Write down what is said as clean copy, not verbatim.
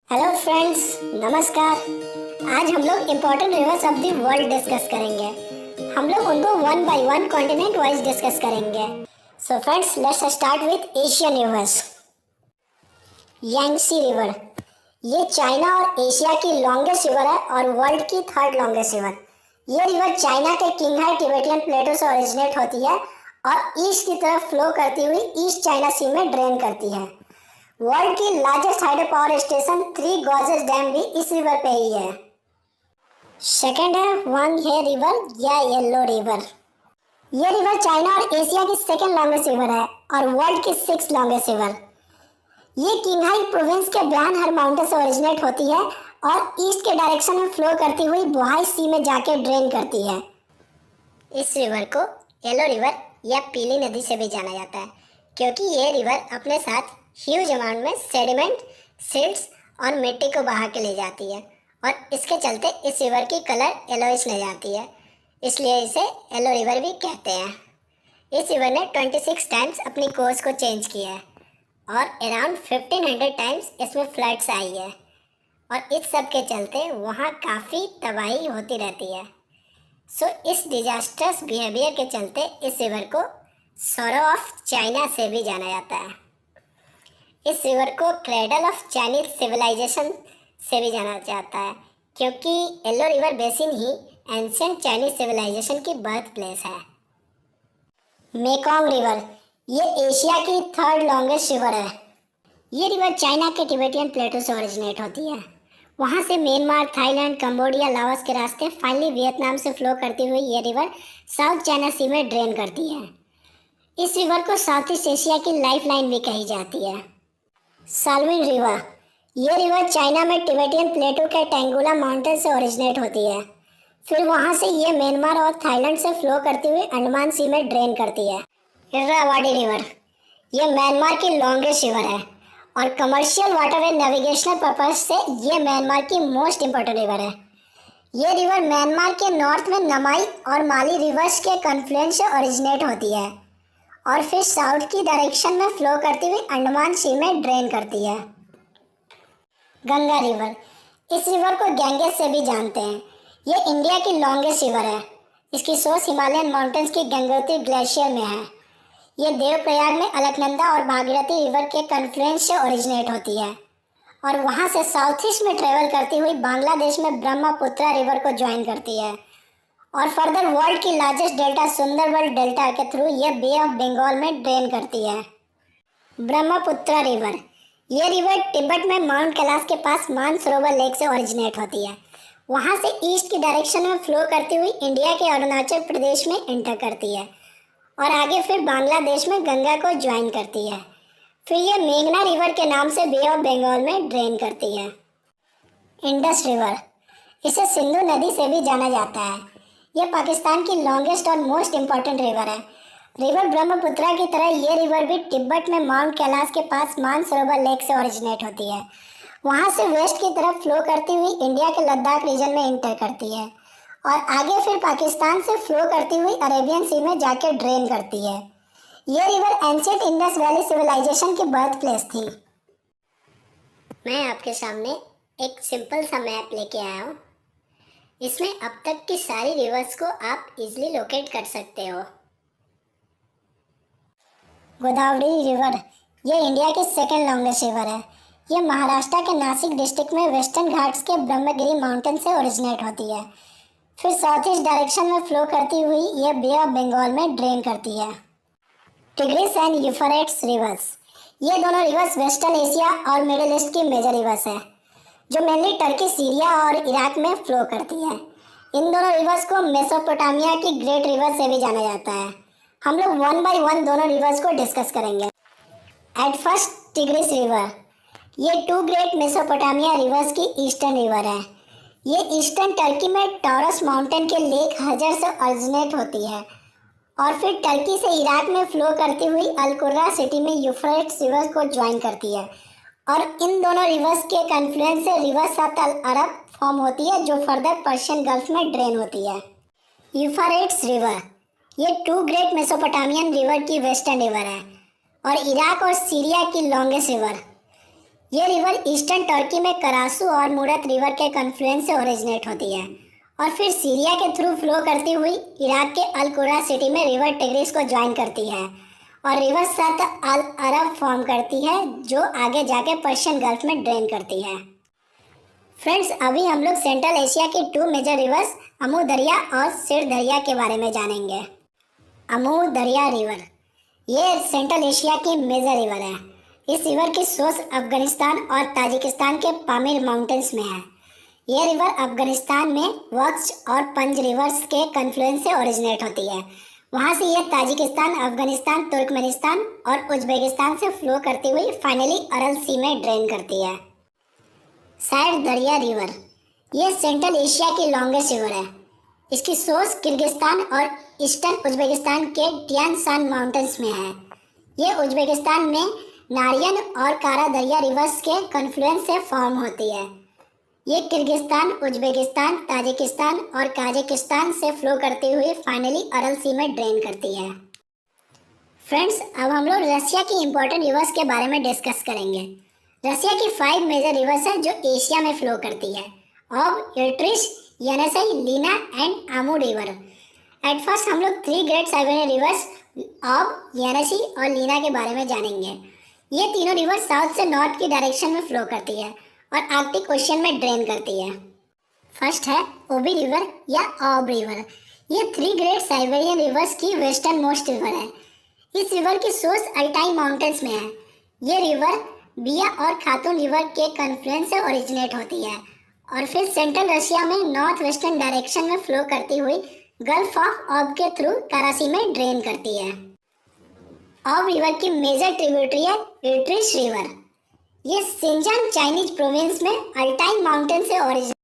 Hello friends, नमस्कार। आज हम लोग important rivers of the world discuss करेंगे। हम लोग उनको one by one continent wise discuss करेंगे। So friends, let's start with Asian rivers. Yangtze river, ये चाइना और एशिया की लॉन्गेस्ट रिवर है और वर्ल्ड की थर्ड लॉन्गेस्ट रिवर। ये रिवर चाइना के किंगहाई टिबेटियन प्लेटो से ओरिजिनेट होती है और ईस्ट की तरफ फ्लो करती हुई ईस्ट चाइना सी में ड्रेन करती है। वर्ल्ड की largest hydro power station three gorges dam भी इस रिवर पे ही है। सेकंड है वांग हे रिवर या येलो रिवर। ये रिवर चाइना और एशिया की सेकंड लॉन्गेस्ट रिवर है और वर्ल्ड की सिक्स लॉन्गेस्ट रिवर। ये किंगहाई प्रोविंस के ब्यानहर माउंटेन से ओरिजिनेट होती है और ईस्ट के डायरेक्शन में फ्लो करती हुई बोहाई सी में जाके ड्रेन करती है। इस रिवर को येलो रिवर या पीली नदी से भी जाना जाता है क्योंकि ये रिवर अपने साथ ह्यूज अमाउंट में सेडिमेंट, सिल्ट्स और मिट्टी को बहा के ले जाती है और इसके चलते इस रिवर की कलर येलोइश ले जाती है, इसलिए इसे येलो रिवर भी कहते हैं। इस रिवर ने 26 टाइम्स अपनी कोर्स को चेंज किया है और अराउंड 1500 टाइम्स इसमें फ्लड्स आई है और इस सब के चलते वहाँ काफ़ी तबाही होती रहती है। सो इस डिजास्टर्स बिहेवियर के चलते इस रिवर को सोरो ऑफ चाइना से भी जाना जाता है। इस रिवर को क्रेडल ऑफ चाइनीज सिविलाइजेशन से भी जाना जाता है क्योंकि येलो रिवर बेसिन ही एंशियंट चाइनीज सिविलाइजेशन की बर्थ प्लेस है। मेकोंग रिवर, ये एशिया की थर्ड लॉन्गेस्ट रिवर है। ये रिवर चाइना के टिबेटियन प्लेटो से ओरिजिनेट होती है। वहाँ से म्यांमार, थाईलैंड, कंबोडिया, लाओस के रास्ते फाइनली वियतनाम से फ्लो करती हुई ये रिवर साउथ चाइना सी में ड्रेन करती है। इस रिवर को साउथ ईस्ट एशिया की लाइफ लाइन भी कही जाती है। साल्विन रिवर, ये रिवर चाइना में टिबेटियन प्लेटो के टेंगुला माउंटेन से ओरिजिनेट होती है। फिर वहाँ से ये म्यांमार और थाईलैंड से फ्लो करती हुई अंडमान सी में ड्रेन करती है। इर्रावाडी रिवर, ये म्यांमार की लॉन्गेस्ट रिवर है और कमर्शियल वाटरवे नेविगेशनल पर्पज से ये म्यांमार की मोस्ट इम्पोर्टेंट रिवर है। ये रिवर म्यांमार के नॉर्थ में नमाई और माली रिवर्स के कन्फ्लुएंस से ओरिजिनेट होती है और फिर साउथ की डायरेक्शन में फ्लो करती हुई अंडमान सी में ड्रेन करती है। गंगा रिवर, इस रिवर को गैंगेस से भी जानते हैं। ये इंडिया की लॉन्गेस्ट रिवर है। इसकी सोर्स हिमालयन माउंटेन्स की गंगोत्री ग्लेशियर में है। ये देवप्रयाग में अलकनंदा और भागीरथी रिवर के कन्फ्लुएंस से ओरिजिनेट होती है और वहाँ से साउथ ईस्ट में ट्रेवल करती हुई बांग्लादेश में ब्रह्मपुत्रा रिवर को ज्वाइन करती है और फर्दर वर्ल्ड की लार्जेस्ट डेल्टा सुंदरबन डेल्टा के थ्रू ये बे ऑफ बंगाल में ड्रेन करती है। ब्रह्मपुत्रा रिवर, ये रिवर तिब्बत में माउंट कैलाश के पास मानसरोवर लेक से ओरिजिनेट होती है। वहाँ से ईस्ट की डायरेक्शन में फ्लो करती हुई इंडिया के अरुणाचल प्रदेश में एंटर करती है और आगे फिर बांग्लादेश में गंगा को ज्वाइन करती है। फिर ये मेघना रिवर के नाम से बे ऑफ बंगाल में ड्रेन करती है। इंडस रिवर, इसे सिंधु नदी से भी जाना जाता है। यह पाकिस्तान की लॉन्गेस्ट और मोस्ट इम्पॉर्टेंट रिवर है। रिवर ब्रह्मपुत्रा की तरह ये रिवर भी तिब्बत में माउंट कैलाश के पास मानसरोवर लेक से ओरिजिनेट होती है। वहाँ से वेस्ट की तरफ फ्लो करती हुई इंडिया के लद्दाख रीजन में इंटर करती है और आगे फिर पाकिस्तान से फ्लो करती हुई अरेबियन सी में जाकर ड्रेन करती है। ये river ancient Indus valley civilisation की बर्थ प्लेस थी। मैं आपके सामने एक सिंपल सा मैप लेके आया हूँ। इसमें अब तक की सारी रिवर्स को आप इजीली लोकेट कर सकते हो। गोदावरी रिवर, ये इंडिया की सेकंड लॉन्गेस्ट रिवर है। ये महाराष्ट्र के नासिक डिस्ट्रिक्ट में वेस्टर्न घाट्स के ब्रह्मगिरी माउंटेन से ओरिजिनेट होती है। फिर साउथ ईस्ट डायरेक्शन में फ्लो करती हुई ये बे ऑफ बंगाल में ड्रेन करती है। टिग्रिस एंड यूफ्रेट्स रिवर्स, ये दोनों रिवर्स वेस्टर्न एशिया और मिडिल ईस्ट की मेजर रिवर्स है जो मेनली टर्की, सीरिया और इराक में फ्लो करती है। इन दोनों रिवर्स को मेसोपोटामिया की ग्रेट रिवर से भी जाना जाता है। हम लोग वन बाय वन दोनों रिवर्स को डिस्कस करेंगे। एट फर्स्ट, टिग्रिस रिवर, ये टू ग्रेट मेसोपोटामिया रिवर्स की ईस्टर्न रिवर है। ये ईस्टर्न टर्की में टॉरस माउंटेन के लेक हजर से ओरिजिनेट होती है और फिर टर्की से इराक में फ्लो करती हुई अलकुर्रा सिटी में यूफ्रेट्स रिवर को ज्वाइन करती है और इन दोनों रिवर्स के कन्फ्लुएंस से रिवर सात अल अरब फॉर्म होती है जो फर्दर पर्शियन गल्फ में ड्रेन होती है। यूफ्रेट्स रिवर, ये टू ग्रेट मेसोपोटामियन रिवर की वेस्टर्न रिवर है और इराक और सीरिया की लॉन्गेस्ट रिवर। ये रिवर ईस्टर्न टर्की में करासू और मुरत रिवर के कन्फ्लुएंस से ओरिजिनेट होती है और फिर सीरिया के थ्रू फ्लो करती हुई इराक के अल कुरा सिटी में रिवर टिग्रिस को ज्वाइन करती है और रिवर सत अल अरब फॉर्म करती है जो आगे जाके पर्शियन गल्फ में ड्रेन करती है। फ्रेंड्स, अभी हम लोग सेंट्रल एशिया की 2 मेजर रिवर्स अमू दरिया और सिर दरिया के बारे में जानेंगे। अमू दरिया रिवर ये सेंट्रल एशिया की मेजर रिवर है। इस रिवर की सोर्स अफगानिस्तान और ताजिकिस्तान के पामीर माउंटेन्स में है। यह रिवर अफगानिस्तान में वक्श और पंज रिवर्स के कन्फ्लुएंस से ओरिजिनेट होती है। वहाँ से यह ताजिकिस्तान, अफगानिस्तान, तुर्कमेनिस्तान और उज्बेकिस्तान से फ्लो करती हुई फाइनली अरल सी में ड्रेन करती है। सैर दरिया रिवर ये सेंट्रल एशिया की लॉन्गेस्ट रिवर है। इसकी सोर्स किर्गिस्तान और ईस्टर्न उज्बेकिस्तान के टियानशान माउंटेन्स में है। ये उज्बेकिस्तान में नारियन और कारा दरिया रिवर्स के कन्फ्लुएंस से फॉर्म होती है। ये किर्गिस्तान, उज्बेकिस्तान, ताजिकिस्तान और काजाकिस्तान से फ्लो करती हुई फाइनली अरल सी में ड्रेन करती है। फ्रेंड्स, अब हम लोग रसिया की इंपॉर्टेंट रिवर्स के बारे में डिस्कस करेंगे। रसिया की 5 मेजर रिवर्स हैं जो एशिया में फ्लो करती है। अब Irtysh, Yenisei, Lena and Amu river. At first हम लोग 3 ग्रेट साइबेरियन रिवर्स अब येनिसई और लीना के बारे में जानेंगे। ये तीनों रिवर साउथ से नॉर्थ की डायरेक्शन में फ्लो करती है और आर्कटिक ओशियन में ड्रेन करती है। फर्स्ट है ओबी रिवर या ऑब रिवर। ये 3 ग्रेट साइबेरियन रिवर्स की वेस्टर्न मोस्ट रिवर है। इस रिवर की सोर्स अल्टाई माउंटेन्स में है। ये रिवर बिया और खातून रिवर के कन्फ्लुएंस से ओरिजिनेट होती है और फिर सेंट्रल रशिया में नॉर्थ वेस्टर्न डायरेक्शन में फ्लो करती हुई गल्फ ऑफ ऑब के थ्रू कराची में ड्रेन करती है। ऑब रिवर की मेजर ट्रिब्यूटरी है इर्टिश रिवर। ये सिंजान चाइनीज प्रोविंस में अल्टाई माउंटेन से ओरिजिनेट